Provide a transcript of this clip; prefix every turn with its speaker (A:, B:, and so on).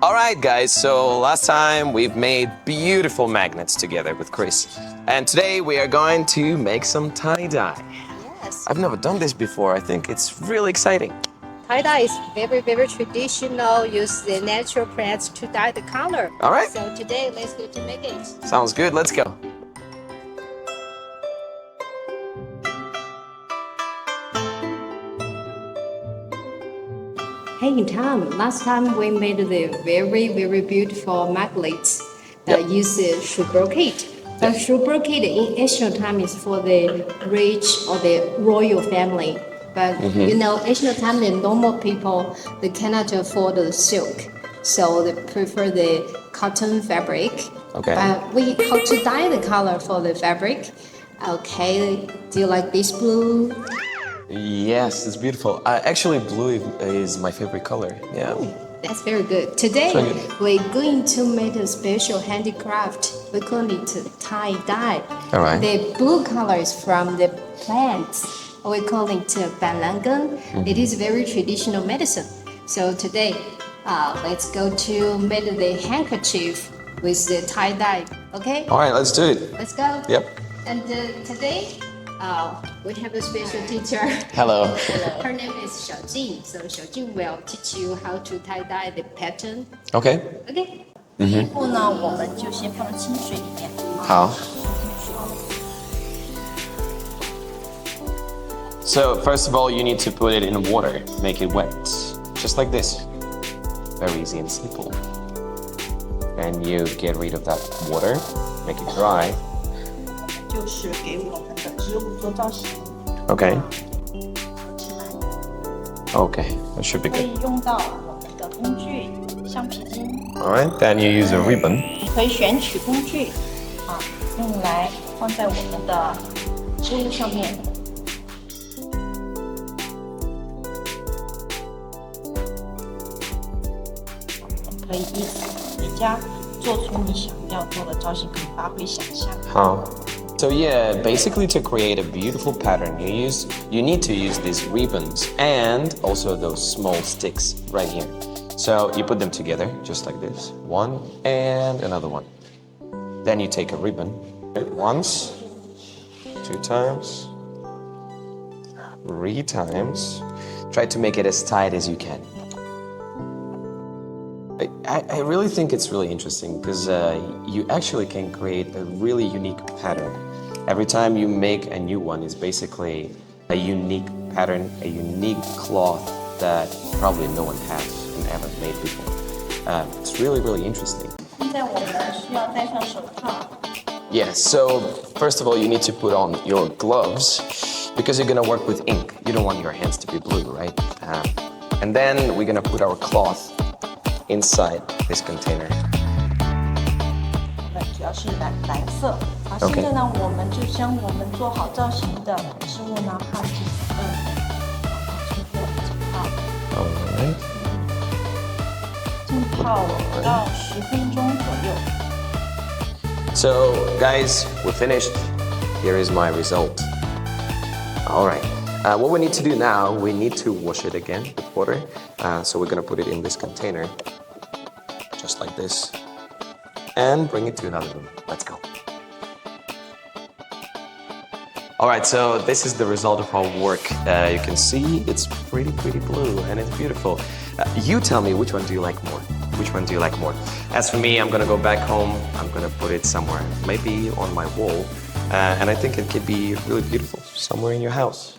A: All right, guys, so last time we've made beautiful magnets together with Chris. And today we are going to make some tie-dye.
B: Yes.
A: I've never done this before. I think it's really exciting.
B: Tie-dye is very traditional. Use the natural plants to dye the color.
A: All right.
B: So today, let's go to make it.
A: Sounds good. Let's go.
B: Hey Tom, last time we made the very beautiful magnets that use sugar cane. But sugar cane in ancient time is for the rich or the royal family. But you know, ancient time the normal people they cannot afford the silk, so they prefer the cotton fabric.
A: Okay.
B: But we how to dye the color for the fabric. Okay, do you like this blue?
A: Yes, it's beautiful. Actually, blue is my favorite color. Yeah.
B: That's very good. Today,
A: So good.
B: we're going to make a special handicraft. We call it tie-dye.
A: All right.
B: The blue color is from the plants. We call it balangan. It is very traditional medicine. So today, let's go to make the handkerchief with the tie-dye. Okay?
A: All right, let's do it.
B: Let's go.
A: Yep.
B: And today, we have a special teacher.
A: Hello.
B: Her name is Xiaojing. So Xiaojing will teach you how to tie-dye the pattern.
A: Okay.
B: Okay?
C: 第一步呢，我们就先放到清水里面。
A: 好。So first of all, you need to put it in water, make it wet, just like this. Very easy and simple. And you get rid of that water, make it dry.
C: 就是给我们的植物做造型。
A: Okay.
C: 合起来
A: Okay, that should be
C: 可
A: good.
C: 以用到我们的工具橡皮筋，
A: All right, then you use a ribbon.
C: 可以选取工具用来放在我们的植物上面。可以依你家做出你想要做的造型，可以发挥想象。
A: So yeah, basically to create a beautiful pattern, you need to use these ribbons and also those small sticks right here. So you put them together just like this, one and another one. Then you take a ribbon, once, 2 times, 3 times. Try to make it as tight as you can. I really think it's really interesting because you actually can create a really unique pattern. Every time you make a new one is basically a unique pattern, a unique cloth that probably no one has and ever made before. It's really interesting.
C: 现在我们需要戴上手套。
A: Yeah, so first of all, you need to put on your gloves because you're gonna work with ink. You don't want your hands to be blue, right? And then we're gonna put our cloth inside this container.
C: 主要是蓝色。好，现在呢，我们就将我们做好造型的植物呢放进
A: Alright.
C: 浸泡5到10分钟左右。
A: So, guys, we're finished. Here is my result. Alright. What we need to do now, we need to wash it again with water. So we're gonna put it in this container, just like this, and bring it to another room. Let's go. Alright, so this is the result of our work. You can see it's pretty blue and it's beautiful. You tell me, which one do you like more? Which one do you like more? As for me, I'm gonna go back home. I'm gonna put it somewhere, maybe on my wall. And I think it could be really beautiful somewhere in your house.